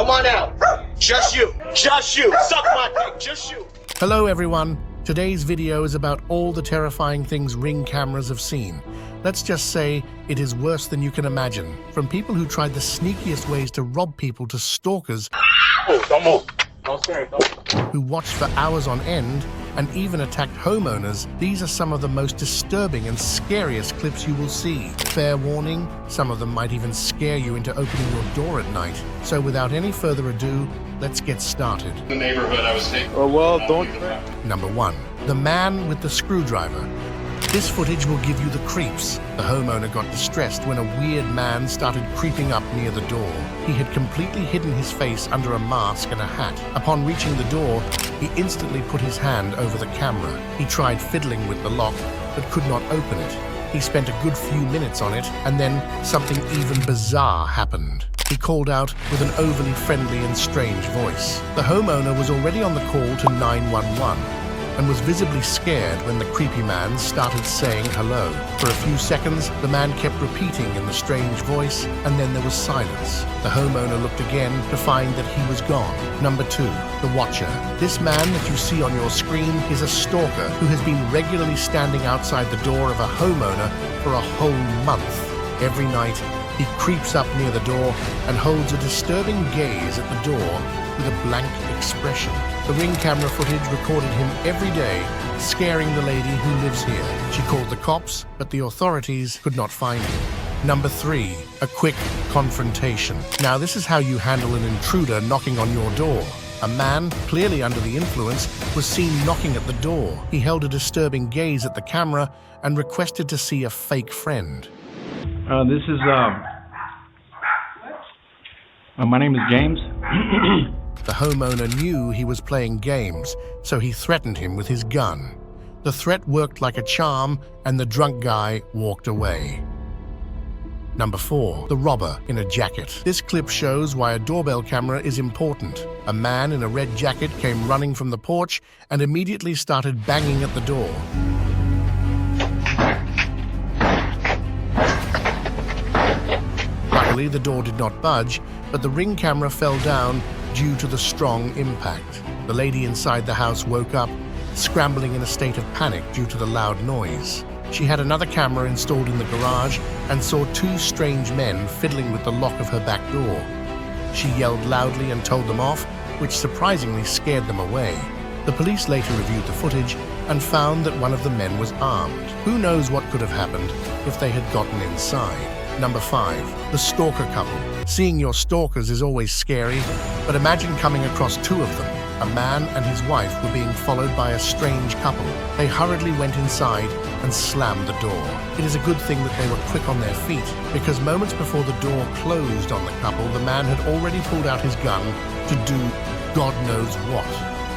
Come on out. Just you. Just you. Suck my dick. Just you. Hello everyone. Today's video is about all the terrifying things Ring cameras have seen. Let's just say it is worse than you can imagine. From people who tried the sneakiest ways to rob people to stalkers Don't move. Don't scare. who watched for hours on end and even attacked homeowners, these are some of the most disturbing and scariest clips you will see. Fair warning, some of them might even scare you into opening your door at night. So without any further ado, let's get started. The neighborhood I was taking. Oh, well, don't. Number 1. The man with the screwdriver. This footage will give you the creeps. The homeowner got distressed when a weird man started creeping up near the door. He had completely hidden his face under a mask and a hat. Upon reaching the door, he instantly put his hand over the camera. He tried fiddling with the lock, but could not open it. He spent a good few minutes on it, and then something even bizarre happened. He called out with an overly friendly and strange voice. The homeowner was already on the call to 911 and was visibly scared when the creepy man started saying hello. For a few seconds, the man kept repeating in the strange voice, and then there was silence. The homeowner looked again to find that he was gone. Number 2, the watcher. This man that you see on your screen is a stalker who has been regularly standing outside the door of a homeowner for a whole month. Every night, he creeps up near the door and holds a disturbing gaze at the door with a blank expression. The Ring camera footage recorded him every day, scaring the lady who lives here. She called the cops, but the authorities could not find him. Number 3, a quick confrontation. Now this is how you handle an intruder knocking on your door. A man, clearly under the influence, was seen knocking at the door. He held a disturbing gaze at the camera and requested to see a fake friend. My name is James. The homeowner knew he was playing games, so he threatened him with his gun. The threat worked like a charm, and the drunk guy walked away. Number 4, the robber in a jacket. This clip shows why a doorbell camera is important. A man in a red jacket came running from the porch and immediately started banging at the door. Luckily, the door did not budge, but the Ring camera fell down due to the strong impact. The lady inside the house woke up, scrambling in a state of panic due to the loud noise. She had another camera installed in the garage and saw 2 strange men fiddling with the lock of her back door. She yelled loudly and told them off, which surprisingly scared them away. The police later reviewed the footage and found that one of the men was armed. Who knows what could have happened if they had gotten inside. Number 5, the stalker couple. Seeing your stalkers is always scary, but imagine coming across 2 of them. A man and his wife were being followed by a strange couple. They hurriedly went inside and slammed the door. It is a good thing that they were quick on their feet, because moments before the door closed on the couple, the man had already pulled out his gun to do God knows what.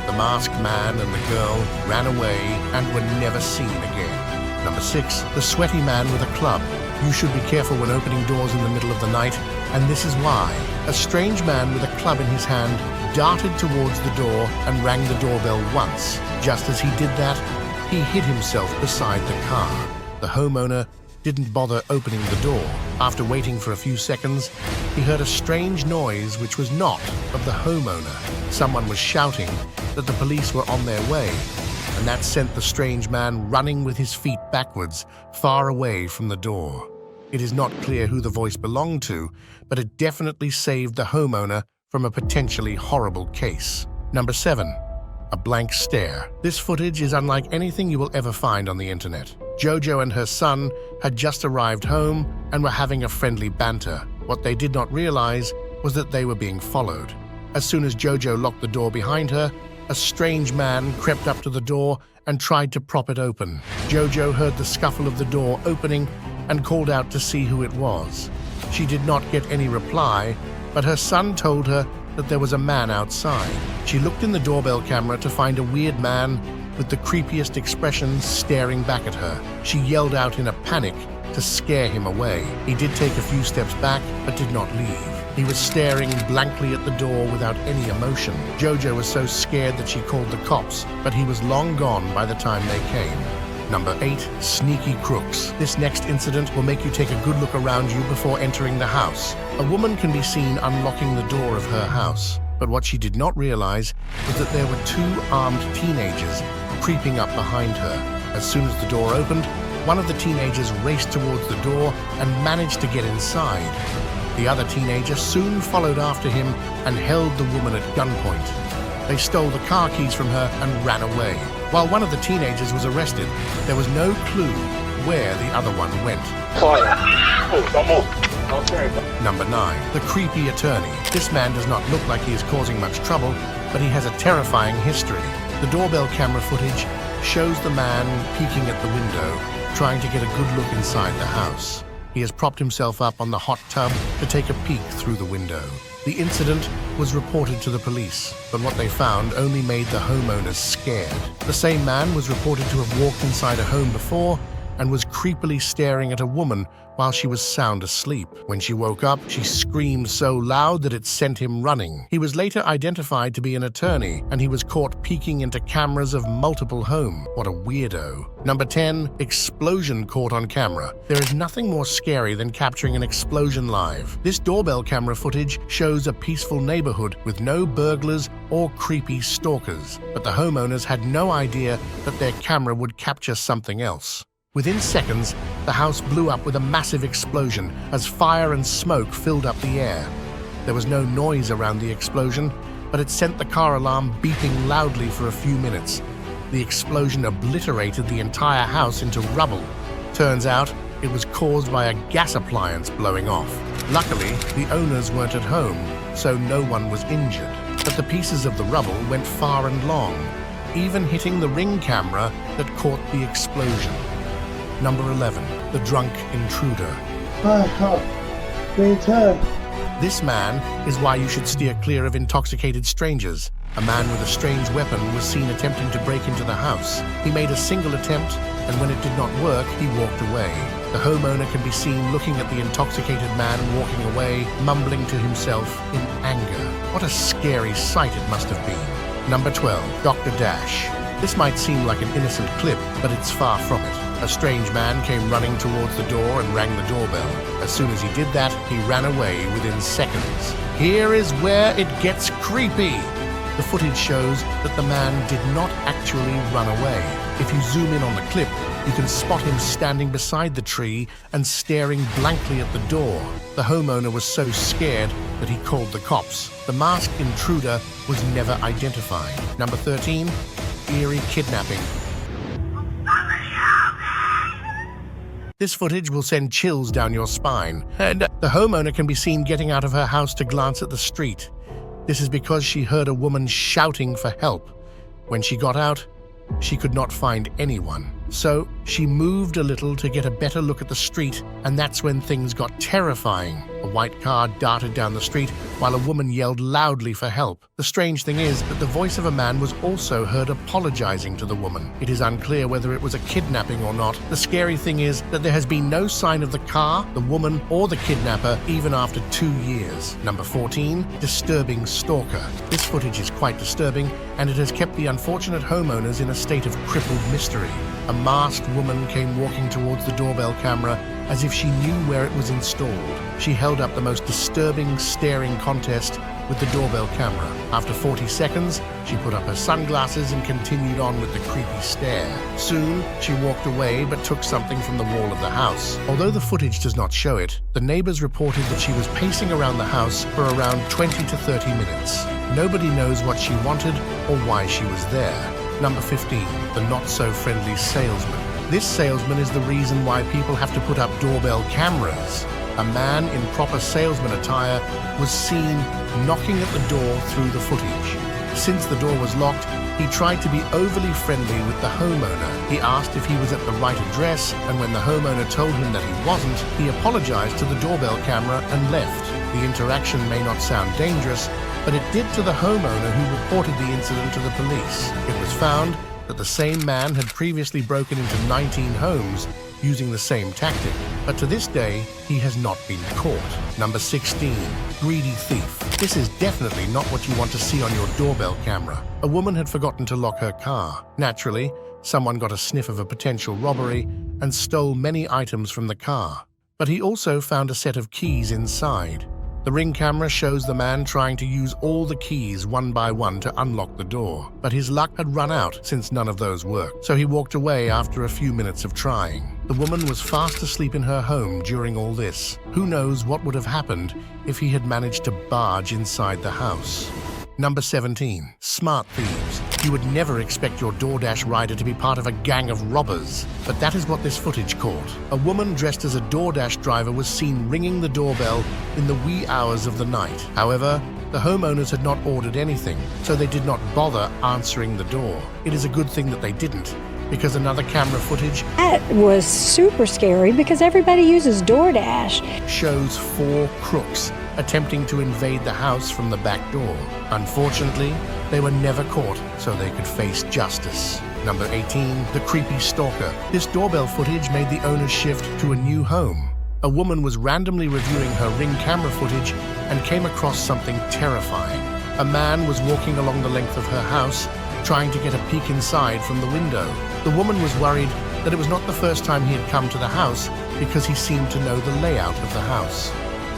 The masked man and the girl ran away and were never seen again. Number 6, the sweaty man with a club. You should be careful when opening doors in the middle of the night, and this is why. A strange man with a club in his hand darted towards the door and rang the doorbell once. Just as he did that, he hid himself beside the car. The homeowner didn't bother opening the door. After waiting for a few seconds, he heard a strange noise which was not of the homeowner. Someone was shouting that the police were on their way, and that sent the strange man running with his feet backwards, far away from the door. It is not clear who the voice belonged to, but it definitely saved the homeowner from a potentially horrible case. Number 7, a blank stare. This footage is unlike anything you will ever find on the internet. Jojo and her son had just arrived home and were having a friendly banter. What they did not realize was that they were being followed. As soon as Jojo locked the door behind her, a strange man crept up to the door and tried to prop it open. Jojo heard the scuffle of the door opening and called out to see who it was. She did not get any reply, but her son told her that there was a man outside. She looked in the doorbell camera to find a weird man with the creepiest expression staring back at her. She yelled out in a panic to scare him away. He did take a few steps back, but did not leave. He was staring blankly at the door without any emotion. Jojo was so scared that she called the cops, but he was long gone by the time they came. Number 8. Sneaky crooks. This next incident will make you take a good look around you before entering the house. A woman can be seen unlocking the door of her house, but what she did not realize was that there were 2 armed teenagers creeping up behind her. As soon as the door opened, one of the teenagers raced towards the door and managed to get inside. The other teenager soon followed after him and held the woman at gunpoint. They stole the car keys from her and ran away. While one of the teenagers was arrested, there was no clue where the other one went. Number 9. The creepy attorney. This man does not look like he is causing much trouble, but he has a terrifying history. The doorbell camera footage shows the man peeking at the window, trying to get a good look inside the house. He has propped himself up on the hot tub to take a peek through the window. The incident was reported to the police, but what they found only made the homeowners scared. The same man was reported to have walked inside a home before and was creepily staring at a woman while she was sound asleep. When she woke up, she screamed so loud that it sent him running. He was later identified to be an attorney, and he was caught peeking into cameras of multiple homes. What a weirdo. Number 10. Explosion caught on camera. There is nothing more scary than capturing an explosion live. This doorbell camera footage shows a peaceful neighborhood with no burglars or creepy stalkers, but the homeowners had no idea that their camera would capture something else. Within seconds, the house blew up with a massive explosion as fire and smoke filled up the air. There was no noise around the explosion, but it sent the car alarm beeping loudly for a few minutes. The explosion obliterated the entire house into rubble. Turns out, it was caused by a gas appliance blowing off. Luckily, the owners weren't at home, so no one was injured. But the pieces of the rubble went far and long, even hitting the Ring camera that caught the explosion. Number 11. The drunk intruder. This man is why you should steer clear of intoxicated strangers. A man with a strange weapon was seen attempting to break into the house. He made a single attempt, and when it did not work, he walked away. The homeowner can be seen looking at the intoxicated man walking away, mumbling to himself in anger. What a scary sight it must have been. Number 12. Dr. Dash. This might seem like an innocent clip, but it's far from it. A strange man came running towards the door and rang the doorbell. As soon as he did that, he ran away within seconds. Here is where it gets creepy. The footage shows that the man did not actually run away. If you zoom in on the clip, you can spot him standing beside the tree and staring blankly at the door. The homeowner was so scared that he called the cops. The masked intruder was never identified. Number 13. Eerie kidnapping. This footage will send chills down your spine, and the homeowner can be seen getting out of her house to glance at the street. This is because she heard a woman shouting for help. When she got out, she could not find anyone. So she moved a little to get a better look at the street, and that's when things got terrifying. A white car darted down the street while a woman yelled loudly for help. The strange thing is that the voice of a man was also heard apologizing to the woman. It is unclear whether it was a kidnapping or not. The scary thing is that there has been no sign of the car, the woman, or the kidnapper even after 2 years. Number 14. Disturbing stalker. This footage is quite disturbing, and it has kept the unfortunate homeowners in a state of crippled mystery. A masked woman came walking towards the doorbell camera as if she knew where it was installed. She held up the most disturbing staring contest with the doorbell camera. After 40 seconds, she put up her sunglasses and continued on with the creepy stare. Soon, she walked away but took something from the wall of the house. Although the footage does not show it, the neighbors reported that she was pacing around the house for around 20 to 30 minutes. Nobody knows what she wanted or why she was there. Number 15. The not-so-friendly salesman. This salesman is the reason why people have to put up doorbell cameras. A man in proper salesman attire was seen knocking at the door through the footage. Since the door was locked, he tried to be overly friendly with the homeowner. He asked if he was at the right address, and when the homeowner told him that he wasn't, he apologized to the doorbell camera and left. The interaction may not sound dangerous, but it did to the homeowner who reported the incident to the police. It was found that the same man had previously broken into 19 homes using the same tactic, but to this day, he has not been caught. Number 16. Greedy thief. This is definitely not what you want to see on your doorbell camera. A woman had forgotten to lock her car. Naturally, Someone got a sniff of a potential robbery and stole many items from the car. But he also found a set of keys inside. The ring camera shows the man trying to use all the keys one by one to unlock the door, but his luck had run out since none of those worked, so he walked away after a few minutes of trying. The woman was fast asleep in her home during all this. Who knows what would have happened if he had managed to barge inside the house. Number 17. Smart thieves. You would never expect your DoorDash rider to be part of a gang of robbers, but that is what this footage caught. A woman dressed as a DoorDash driver was seen ringing the doorbell in the wee hours of the night. However, the homeowners had not ordered anything, so they did not bother answering the door. It is a good thing that they didn't, because another camera footage That was super scary because everybody uses DoorDash. shows 4 crooks attempting to invade the house from the back door. Unfortunately, they were never caught, so they could face justice. Number 18. The creepy stalker. This doorbell footage made the owners shift to a new home. A woman was randomly reviewing her Ring camera footage and came across something terrifying. A man was walking along the length of her house, trying to get a peek inside from the window. The woman was worried that it was not the first time he had come to the house because he seemed to know the layout of the house.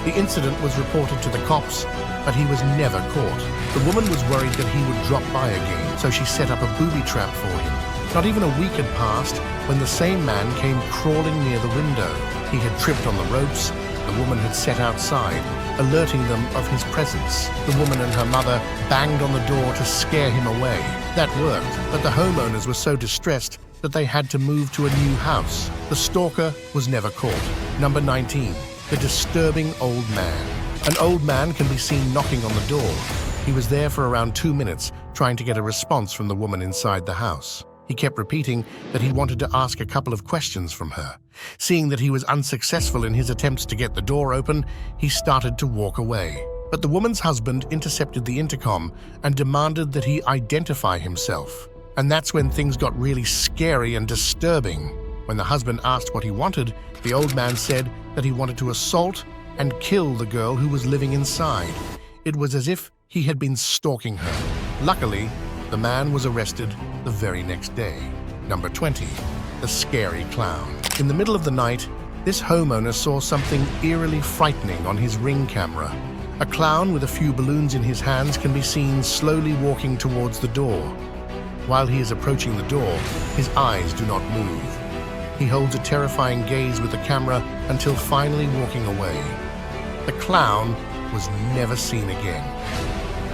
The incident was reported to the cops, but he was never caught. The woman was worried that he would drop by again, so she set up a booby trap for him. Not even a week had passed when the same man came crawling near the window. He had tripped on the ropes. The woman had set outside, alerting them of his presence. The woman and her mother banged on the door to scare him away. That worked, but the homeowners were so distressed that they had to move to a new house. The stalker was never caught. Number 19. The disturbing old man. An old man can be seen knocking on the door. He was there for around 2 minutes, trying to get a response from the woman inside the house. He kept repeating that he wanted to ask a couple of questions from her. Seeing that he was unsuccessful in his attempts to get the door open, he started to walk away. But the woman's husband intercepted the intercom and demanded that he identify himself. And that's when things got really scary and disturbing. When the husband asked what he wanted, the old man said that he wanted to assault and kill the girl who was living inside. It was as if he had been stalking her. Luckily, the man was arrested the very next day. Number 20. The scary clown. In the middle of the night, this homeowner saw something eerily frightening on his Ring camera. A clown with a few balloons in his hands can be seen slowly walking towards the door. While he is approaching the door, his eyes do not move. He holds a terrifying gaze with the camera until finally walking away. The clown was never seen again.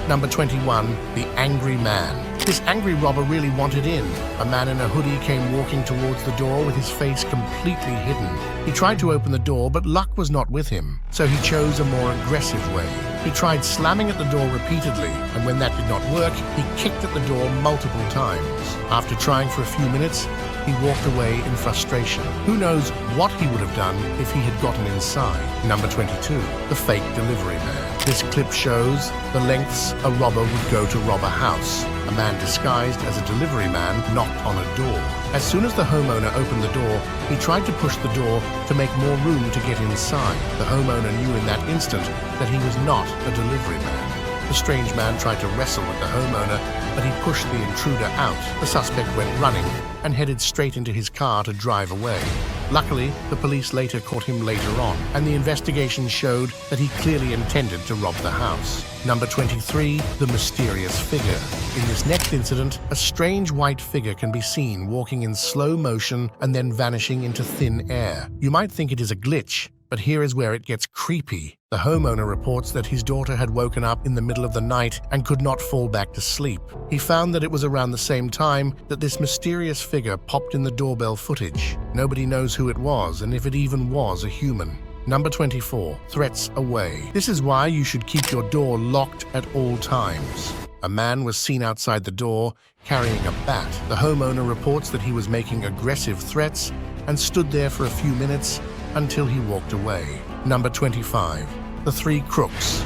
Number 21. The angry man. This angry robber really wanted in. A man in a hoodie came walking towards the door with his face completely hidden. He tried to open the door, but luck was not with him, so he chose a more aggressive way. He tried slamming at the door repeatedly, and when that did not work, he kicked at the door multiple times. After trying for a few minutes, he walked away in frustration. Who knows what he would have done if he had gotten inside. Number 22. The fake delivery man. This clip shows the lengths a robber would go to rob a house. A man disguised as a delivery man knocked on a door. As soon as the homeowner opened the door, he tried to push the door to make more room to get inside. The homeowner knew in that instant that he was not a delivery man. The strange man tried to wrestle with the homeowner, but he pushed the intruder out. The suspect went running and headed straight into his car to drive away. Luckily, the police later caught him later on, and the investigation showed that he clearly intended to rob the house. Number 23. The mysterious figure. In this next incident, a strange white figure can be seen walking in slow motion and then vanishing into thin air. You might think it is a glitch, but here is where it gets creepy. The homeowner reports that his daughter had woken up in the middle of the night and could not fall back to sleep. He found that it was around the same time that this mysterious figure popped in the doorbell footage. Nobody knows who it was and if it even was a human. Number 24. Threats away. This is why you should keep your door locked at all times. A man was seen outside the door carrying a bat. The homeowner reports that he was making aggressive threats and stood there for a few minutes until he walked away. Number 25. The three crooks.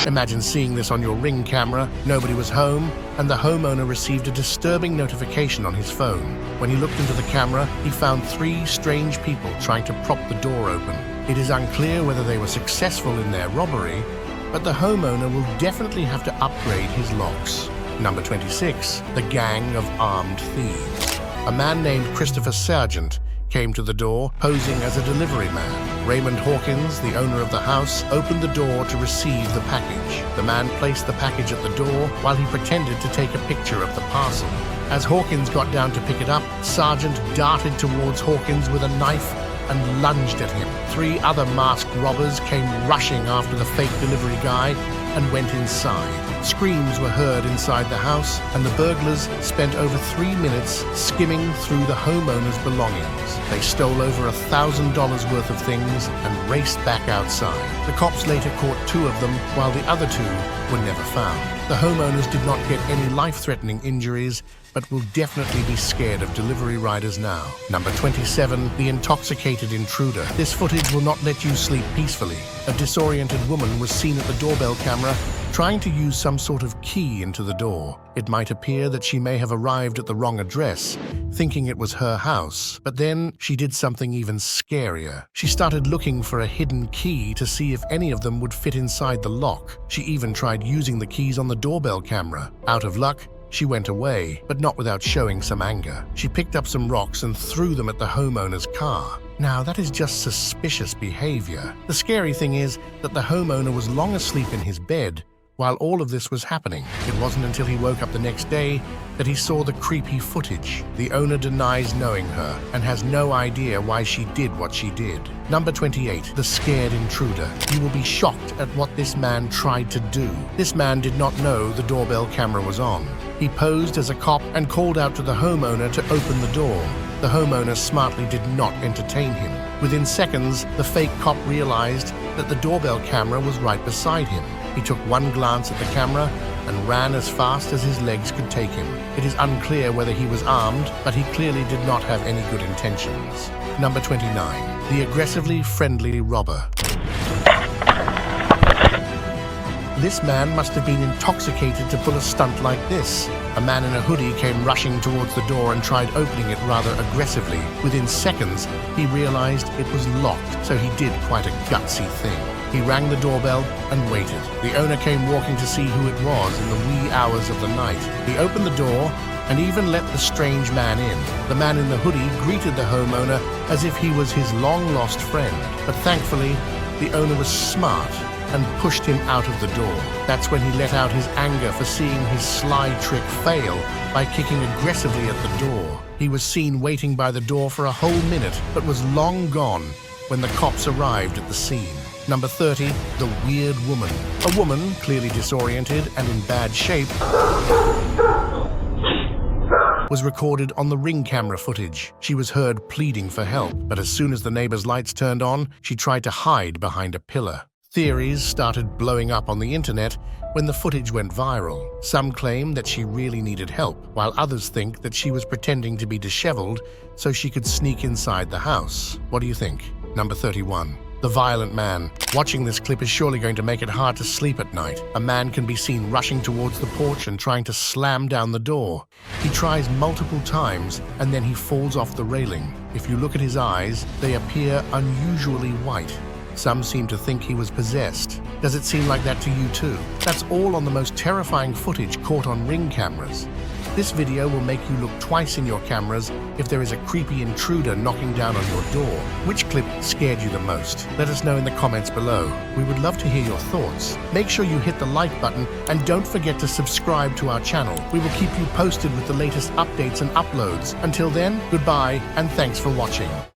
Imagine seeing this on your Ring camera. Nobody was home, and the homeowner received a disturbing notification on his phone. When he looked into the camera, he found 3 strange people trying to prop the door open. It is unclear whether they were successful in their robbery, but the homeowner will definitely have to upgrade his locks. Number 26. The Gang of Armed Thieves. A man named Christopher Sargent came to the door posing as a delivery man. Raymond Hawkins, the owner of the house, opened the door to receive the package. The man placed the package at the door while he pretended to take a picture of the parcel. As Hawkins got down to pick it up, Sargent darted towards Hawkins with a knife and lunged at him. 3 other masked robbers came rushing after the fake delivery guy and went inside. Screams were heard inside the house, and the burglars spent over 3 minutes skimming through the homeowners' belongings. They stole over $1,000 worth of things and raced back outside. The cops later caught 2 of them, while the other 2 were never found. The homeowners did not get any life-threatening injuries, but will definitely be scared of delivery riders now. Number 27, the Intoxicated Intruder. This footage will not let you sleep peacefully. A disoriented woman was seen at the doorbell camera trying to use some sort of key into the door. It might appear that she may have arrived at the wrong address, thinking it was her house, but then she did something even scarier. She started looking for a hidden key to see if any of them would fit inside the lock. She even tried using the keys on the doorbell camera. Out of luck, she went away, but not without showing some anger. She picked up some rocks and threw them at the homeowner's car. Now, that is just suspicious behavior. The scary thing is that the homeowner was long asleep in his bed while all of this was happening. It wasn't until he woke up the next day that he saw the creepy footage. The owner denies knowing her and has no idea why she did what she did. Number 28, the Scared Intruder. You will be shocked at what this man tried to do. This man did not know the doorbell camera was on. He posed as a cop and called out to the homeowner to open the door. The homeowner smartly did not entertain him. Within seconds, the fake cop realized that the doorbell camera was right beside him. He took one glance at the camera and ran as fast as his legs could take him. It is unclear whether he was armed, but he clearly did not have any good intentions. Number 29, the aggressively friendly robber. This man must have been intoxicated to pull a stunt like this. A man in a hoodie came rushing towards the door and tried opening it rather aggressively. Within seconds, he realized it was locked, so he did quite a gutsy thing. He rang the doorbell and waited. The owner came walking to see who it was in the wee hours of the night. He opened the door and even let the strange man in. The man in the hoodie greeted the homeowner as if he was his long-lost friend. But thankfully, the owner was smart and pushed him out of the door. That's when he let out his anger for seeing his sly trick fail by kicking aggressively at the door. He was seen waiting by the door for a whole minute, but was long gone when the cops arrived at the scene. Number 30, the Weird Woman. A woman, clearly disoriented and in bad shape, was recorded on the Ring camera footage. She was heard pleading for help, but as soon as the neighbor's lights turned on, she tried to hide behind a pillar. Theories started blowing up on the internet when the footage went viral. Some claim that she really needed help, while others think that she was pretending to be disheveled so she could sneak inside the house. What do you think? Number 31. The Violent Man. Watching this clip is surely going to make it hard to sleep at night. A man can be seen rushing towards the porch and trying to slam down the door. He tries multiple times and then he falls off the railing. If you look at his eyes, they appear unusually white. Some seem to think he was possessed. Does it seem like that to you too? That's all on the most terrifying footage caught on Ring cameras. This video will make you look twice in your cameras if there is a creepy intruder knocking down on your door. Which clip scared you the most? Let us know in the comments below. We would love to hear your thoughts. Make sure you hit the like button and don't forget to subscribe to our channel. We will keep you posted with the latest updates and uploads. Until then, goodbye and thanks for watching.